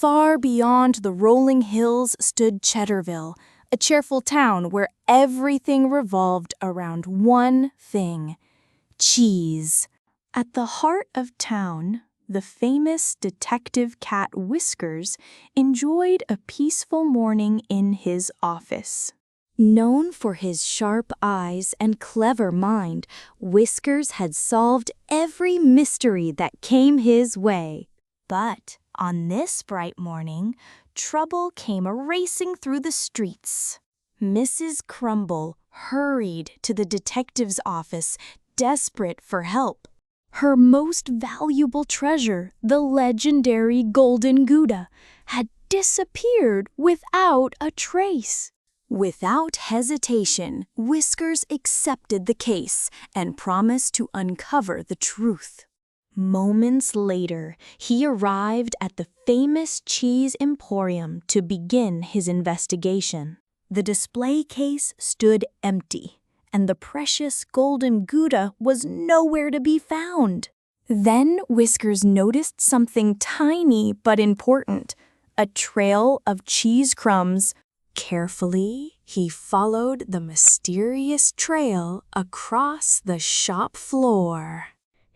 Far beyond the rolling hills stood Cheddarville, a cheerful town where everything revolved around one thing: cheese. At the heart of town, the famous detective cat Whiskers enjoyed a peaceful morning in his office. Known for his sharp eyes and clever mind, Whiskers had solved every mystery that came his way. But on this bright morning, trouble came racing through the streets. Mrs. Crumble hurried to the detective's office, desperate for help. Her most valuable treasure, the legendary Golden Gouda, had disappeared without a trace. Without hesitation, Whiskers accepted the case and promised to uncover the truth. Moments later, he arrived at the famous cheese emporium to begin his investigation. The display case stood empty, and the precious Golden Gouda was nowhere to be found. Then Whiskers noticed something tiny but important: a trail of cheese crumbs. Carefully, he followed the mysterious trail across the shop floor.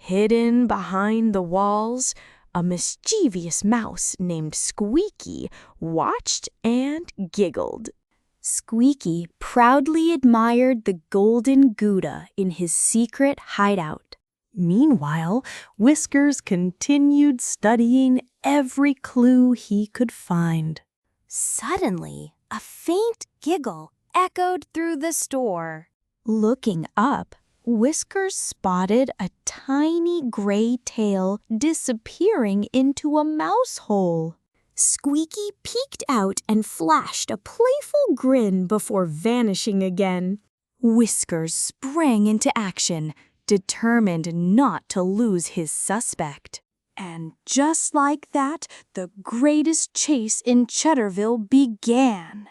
Hidden behind the walls, a mischievous mouse named Squeaky watched and giggled. Squeaky proudly admired the Golden Gouda in his secret hideout. Meanwhile, Whiskers continued studying every clue he could find. Suddenly, a faint giggle echoed through the store. Looking up, Whiskers spotted a tiny gray tail disappearing into a mouse hole. Squeaky peeked out and flashed a playful grin before vanishing again. Whiskers sprang into action, determined not to lose his suspect. And just like that, the greatest chase in Cheddarville began.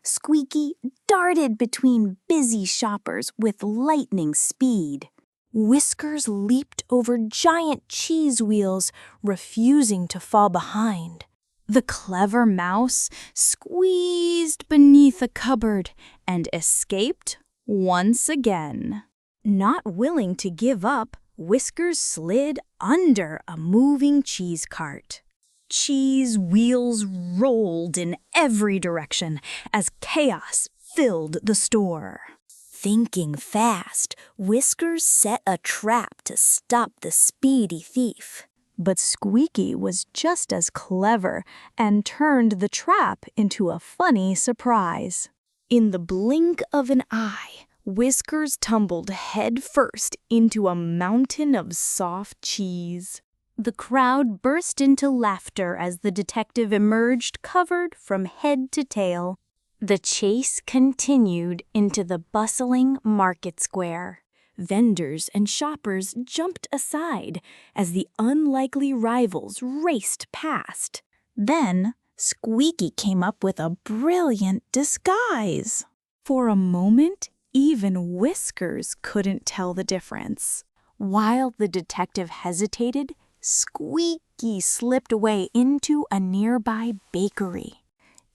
Squeaky darted between busy shoppers with lightning speed. Whiskers leaped over giant cheese wheels, refusing to fall behind. The clever mouse squeezed beneath a cupboard and escaped once again. Not willing to give up, Whiskers slid under a moving cheese cart. Cheese wheels rolled in every direction as chaos filled the store. Thinking fast, Whiskers set a trap to stop the speedy thief. But Squeaky was just as clever and turned the trap into a funny surprise. In the blink of an eye, Whiskers tumbled headfirst into a mountain of soft cheese. The crowd burst into laughter as the detective emerged covered from head to tail. The chase continued into the bustling market square. Vendors and shoppers jumped aside as the unlikely rivals raced past. Then Squeaky came up with a brilliant disguise. For a moment, even Whiskers couldn't tell the difference. While the detective hesitated, Squeaky slipped away into a nearby bakery.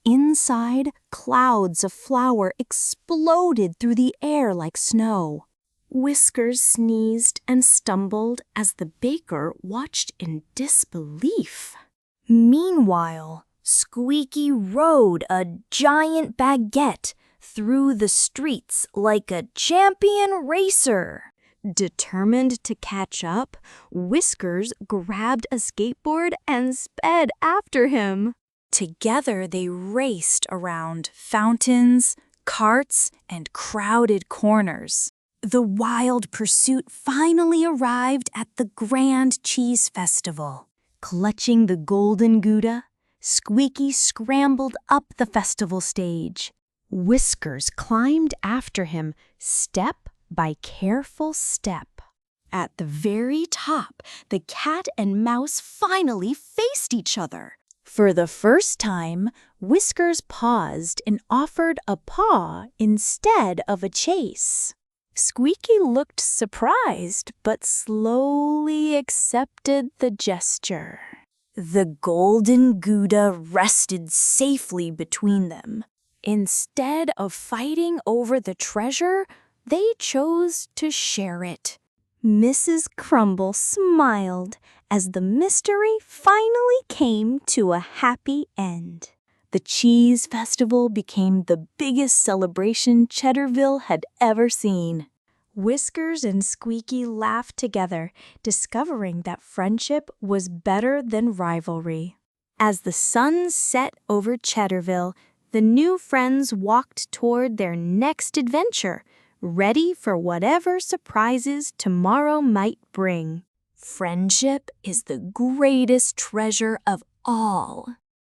Inside, clouds of flour exploded through the air like snow. Whiskers sneezed and stumbled as the baker watched in disbelief. Meanwhile, Squeaky rode a giant baguette through the streets like a champion racer. Determined to catch up, Whiskers grabbed a skateboard and sped after him. Together they raced around fountains, carts, and crowded corners. The wild pursuit finally arrived at the Grand Cheese Festival. Clutching the Golden Gouda, Squeaky scrambled up the festival stage. Whiskers climbed after him, step by careful step. At the very top, the cat and mouse finally faced each other. For the first time, Whiskers paused and offered a paw instead of a chase. Squeaky looked surprised, but slowly accepted the gesture. The Golden Gouda rested safely between them. Instead of fighting over the treasure, they chose to share it. Mrs. Crumble smiled as the mystery finally came to a happy end. The cheese festival became the biggest celebration Cheddarville had ever seen. Whiskers and Squeaky laughed together, discovering that friendship was better than rivalry. As the sun set over Cheddarville, the new friends walked toward their next adventure, ready for whatever surprises tomorrow might bring. Friendship is the greatest treasure of all.